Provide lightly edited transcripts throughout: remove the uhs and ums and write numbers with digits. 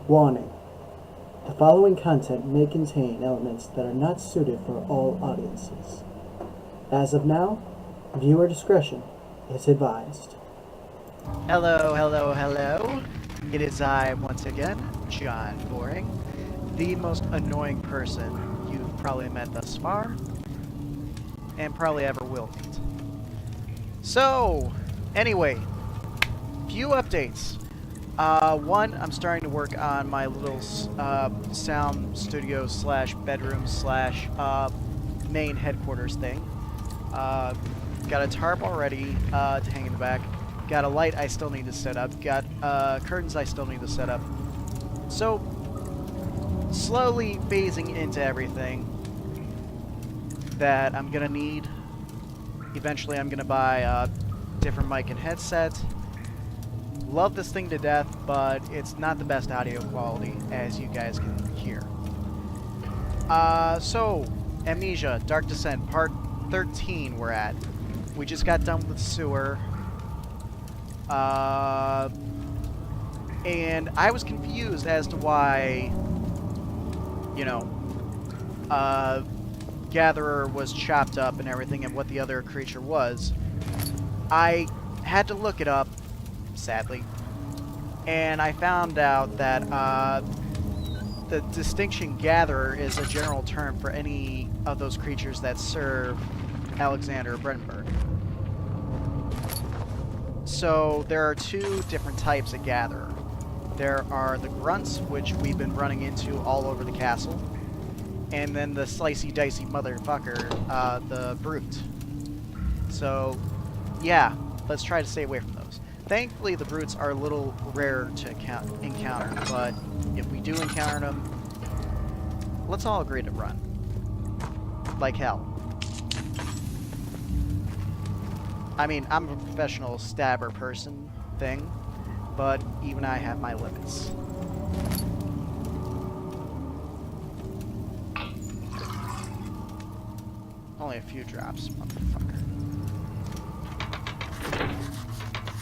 Warning. The following content may contain elements that are not suited for all audiences. As of now, viewer discretion is advised. Hello, hello, hello. It is I, once again, John Boring, the most annoying person you've probably met thus far, and probably ever will meet. So, anyway, few updates. One, I'm starting to work on my little sound studio slash bedroom slash main headquarters thing. Got a tarp already to hang in the back. Got a light I still need to set up. Got curtains I still need to set up. So, slowly phasing into everything that I'm gonna need. Eventually I'm gonna buy a different mic and headset. Love this thing to death, but it's not the best audio quality, as you guys can hear. So, Amnesia, Dark Descent, Part 13 we're at. We just got done with sewer. And I was confused as to why, Gatherer was chopped up and everything and what the other creature was. I had to look it up, sadly, and I found out that the distinction Gatherer is a general term for any of those creatures that serve Alexander Brenberg. So there are two different types of Gatherer. There are the grunts, which we've been running into all over the castle, and then the slicey dicey motherfucker, the brute. So, yeah, let's try to stay away from those. Thankfully, the brutes are a little rare to encounter, but if we do encounter them, let's all agree to run. Like hell. I mean, I'm a professional stabber person thing, but even I have my limits. Only a few drops, motherfucker.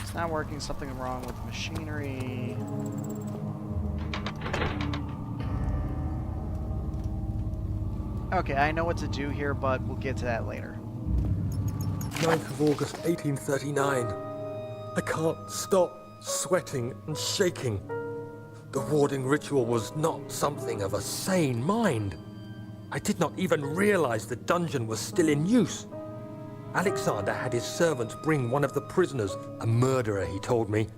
It's not working. Something wrong with machinery. Okay, I know what to do here, but we'll get to that later. 9th of August, 1839. I can't stop sweating and shaking. The warding ritual was not something of a sane mind. I did not even realize the dungeon was still in use. Alexander had his servants bring one of the prisoners, a murderer, he told me.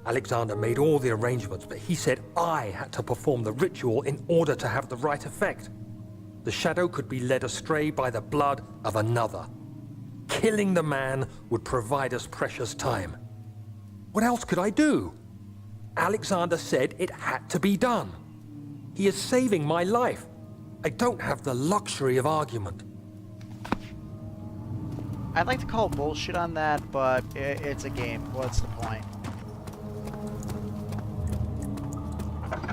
Alexander made all the arrangements, but he said I had to perform the ritual in order to have the right effect. The shadow could be led astray by the blood of another. Killing the man would provide us precious time. What else could I do? Alexander said it had to be done. He is saving my life. I don't have the luxury of argument. I'd like to call bullshit on that, but it's a game. What's the point?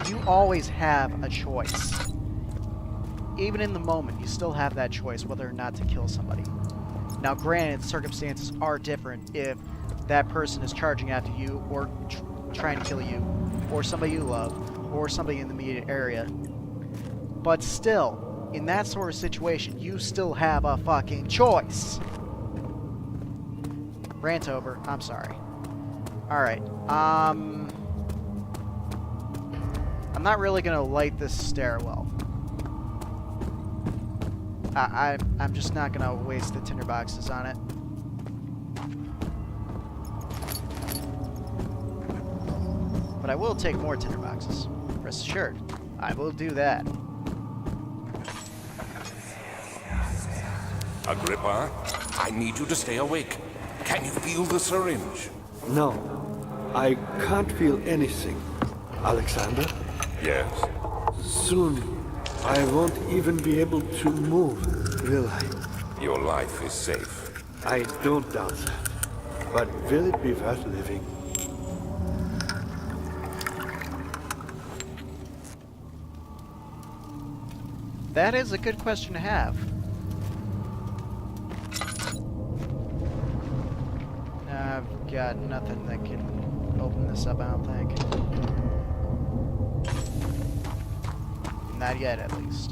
You always have a choice. Even in the moment, you still have that choice whether or not to kill somebody. Now, granted, circumstances are different if that person is charging after you, or trying to kill you, or somebody you love, or somebody in the immediate area. But still, in that sort of situation, you still have a fucking choice. Rant over. I'm sorry. Alright, I'm not really gonna light this stairwell. I'm just not gonna waste the tinder boxes on it. But I will take more tinder boxes. Rest assured, I will do that. Agrippa, I need you to stay awake. Can you feel the syringe? No, I can't feel anything. Alexander? Yes. Soon, I won't even be able to move, will I? Your life is safe. I don't doubt that. But will it be worth living? That is a good question to have. I've got nothing that can open this up, I don't think. Not yet, at least.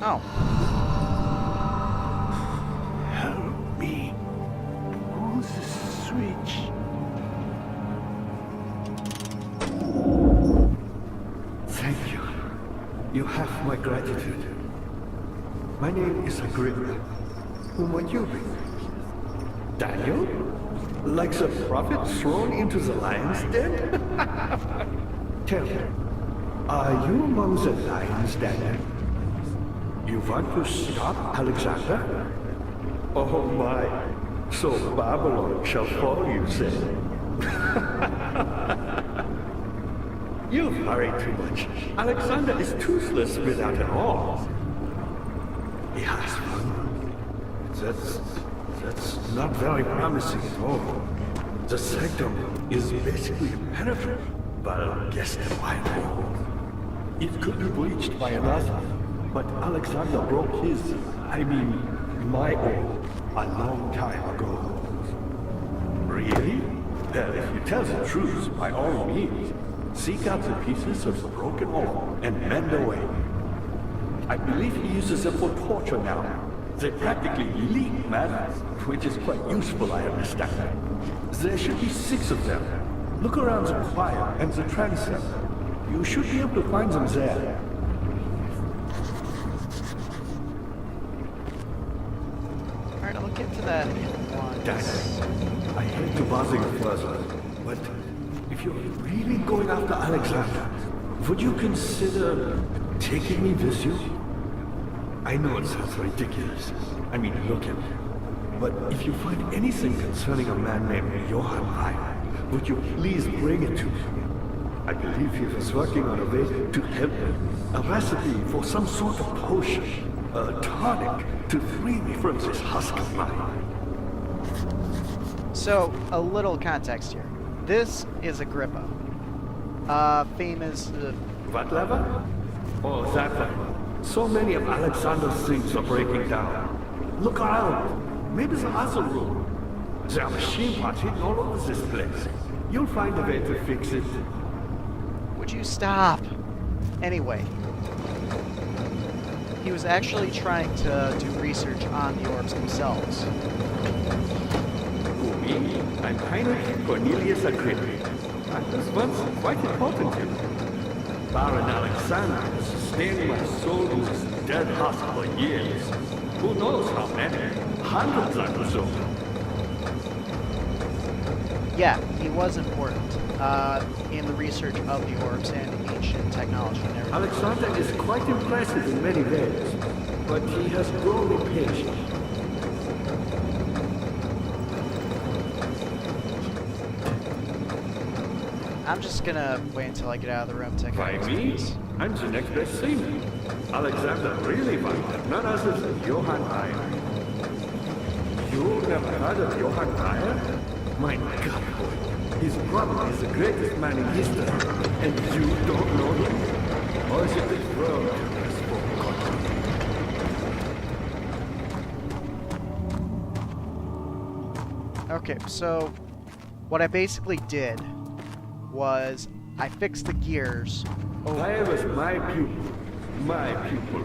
Oh. Help me. Pull the switch. Thank you. You have my gratitude. My name is Agrippa. Who might you be? Daniel? Like the prophet thrown into the lion's den? Tell me, are you among the lions, Daniel? You want to stop Alexander? Oh my, so Babylon shall fall, you say? You worry too much. Alexander is toothless without an arm. He has one. That's not very promising at all. The sanctum is basically impenetrable. But guess why not? It could be breached by another. But Alexander broke his, my own, a long time ago. Really? Well, if you tell the truth, by all means, seek out the pieces of the broken oar and mend away. I believe he uses them for torture now. They practically leak matter, which is quite useful, I understand. There should be 6 of them. Look around the choir and the transept. You should be able to find them there. Alright, I'll look into that one. Daniel, I hate to bother you further, but if you're really going after Alexander, would you consider taking me with you? I know it sounds ridiculous. Look at me. But if you find anything concerning a man named Johann Ryan, would you please bring it to me? I believe he was working on a way to help me. A recipe for some sort of potion, a tonic, to free me from this husk of mine. So, a little context here. This is Agrippa. Famous... What lever? Oh, that one. So many of Alexander's things are breaking down. Look around. Maybe the other room. There are machine parts hidden all over this place. You'll find a way to fix it. Would you stop? Anyway. He was actually trying to do research on the orbs themselves. Who, me? I'm Heinrich Cornelius Agrippa. I was once quite important here. Baron Alexander has sustained my soul in this dead husk for years. Who knows how many? Hundreds, I presume. Yeah, he was important in the research of the orbs and ancient technology and everything. Alexander is quite impressive in many ways, but he has grown impatient. I'm just gonna wait until I get out of the room to By me? I'm the next best thing. Alexander really wanted none other than Johann Ryan. You never heard of Johann Ryan? My God, boy. He's probably the greatest man in history, and you don't know him? Or is it this world has forgotten? Okay, so what I basically did was I fixed the gears. I was my pupil. My pupil.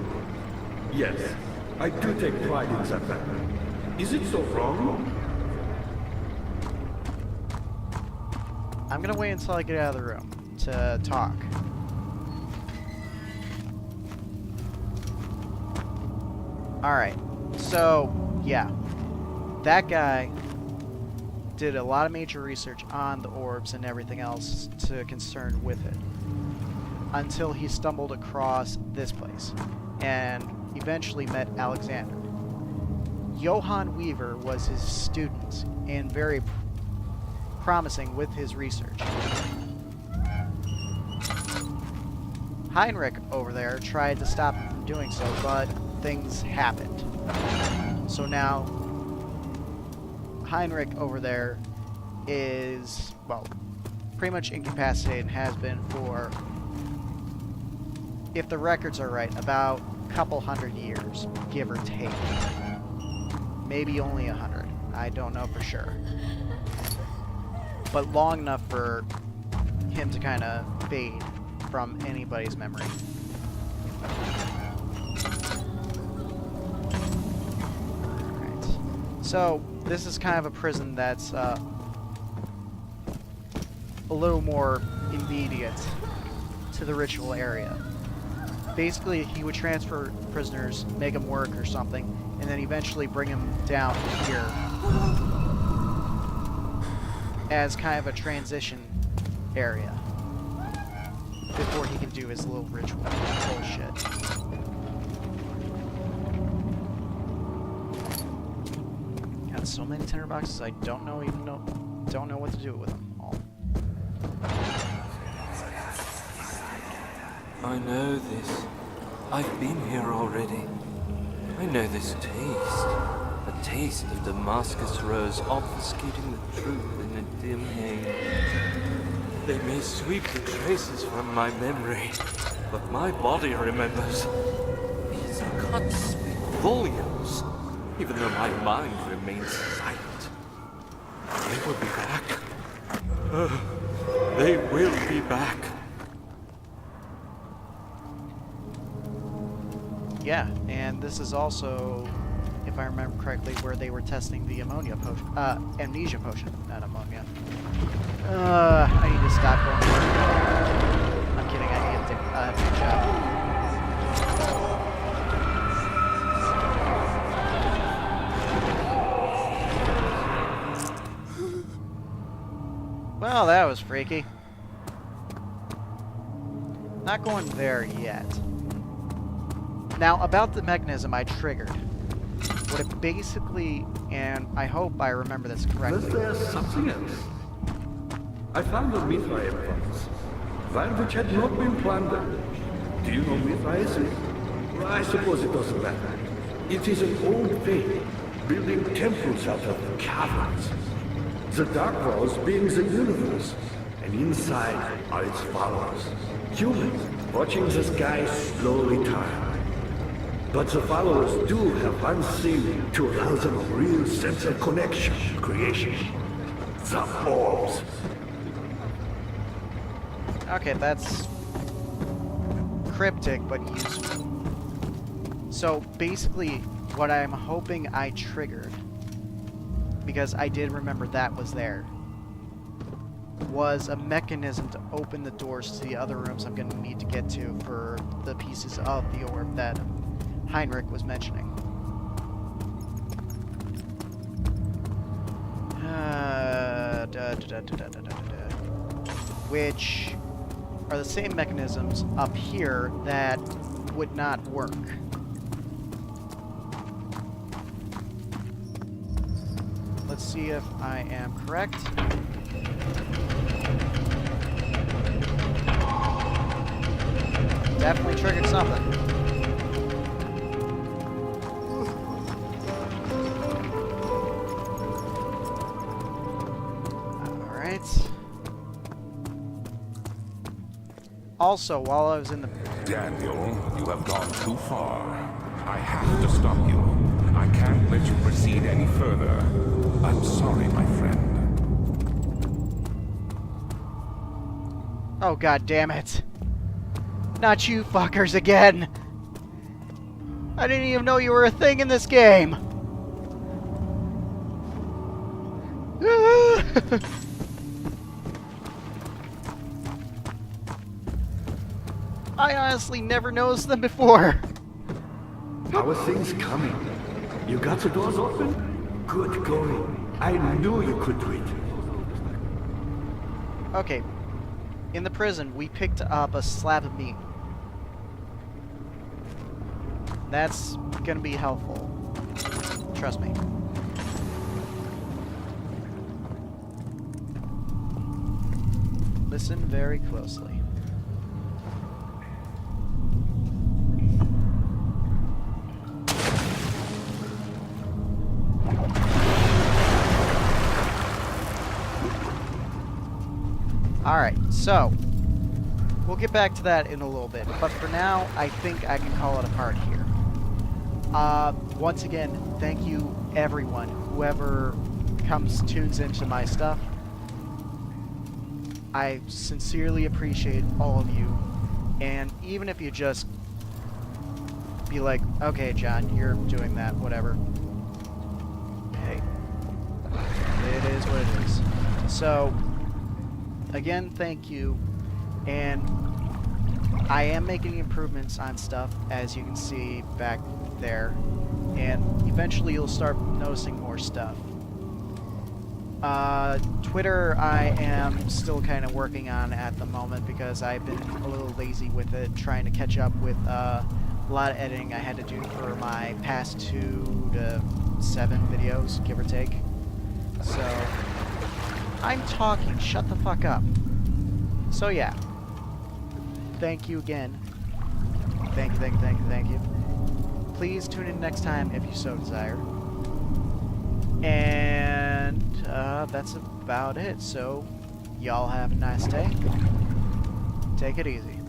Yes, I do take pride in that fact. Is it so wrong? I'm gonna wait until I get out of the room to talk. Alright, so yeah. That guy did a lot of major research on the orbs and everything else concerned with it. Until he stumbled across this place and eventually met Alexander. Johann Weaver was his student and very promising with his research. Heinrich over there tried to stop him from doing so, but things happened. So now Heinrich over there is, well, pretty much incapacitated and has been for, if the records are right, about a couple hundred years, give or take. Maybe only 100. I don't know for sure. But long enough for him to kind of fade from anybody's memory. Alright. So, this is kind of a prison that's a little more immediate to the ritual area. Basically, he would transfer prisoners, make them work or something, and then eventually bring them down here as kind of a transition area before he can do his little ritual bullshit. Got so many tinder boxes, I don't know what to do with them all. I know this. I've been here already. I know this taste. A taste of Damascus rose obfuscating the truth in a dim haze. They may sweep the traces from my memory, but my body remembers. These cuts speak volumes, even though my mind remains silent. They will be back. They will be back. Yeah, and this is also, if I remember correctly, where they were testing the ammonia potion, amnesia potion, not ammonia. I need to stop going to work. I'm kidding, I need to take a new job. Well, that was freaky. Not going there yet. Now, about the mechanism I triggered. What it basically, and I hope I remember this correctly. Was there something else? I found a Mithraeum box, one which had not been plundered. Do you know Mithraeum? Well, I suppose it doesn't matter. It is an old faith, building temples out of caverns. The dark walls being the universe, and inside are its followers. Humans watching the sky slowly turn. But the followers do have one thing to allow them a real sense of connection, creation. The orbs. Okay, that's cryptic but useful. So basically, what I'm hoping I triggered, because I did remember that was there, was a mechanism to open the doors to the other rooms I'm going to need to get to for the pieces of the orb that Heinrich was mentioning. Which are the same mechanisms up here that would not work. Let's see if I am correct. Definitely triggered something. Also, while I was in the... Daniel, you have gone too far. I have to stop you. I can't let you proceed any further. I'm sorry, my friend. Oh, god damn it. Not you fuckers again. I didn't even know you were a thing in this game. I honestly never noticed them before. How are things coming? You got the doors open? Good going. I knew you could do it. Okay. In the prison, we picked up a slab of meat. That's gonna be helpful. Trust me. Listen very closely. Alright, so we'll get back to that in a little bit, but for now, I think I can call it a part here. Once again, thank you everyone, whoever tunes into my stuff. I sincerely appreciate all of you, and even if you just be like, okay, John, you're doing that, whatever. Hey, it is what it is. So, again, thank you, and I am making improvements on stuff, as you can see back there, and eventually you'll start noticing more stuff. Twitter I am still kind of working on at the moment because I've been a little lazy with it, trying to catch up with a lot of editing I had to do for my past 2 to 7 videos, give or take. So, I'm talking, shut the fuck up. So yeah, thank you again. Thank you. Please tune in next time if you so desire. And that's about it. So, y'all have a nice day. Take it easy.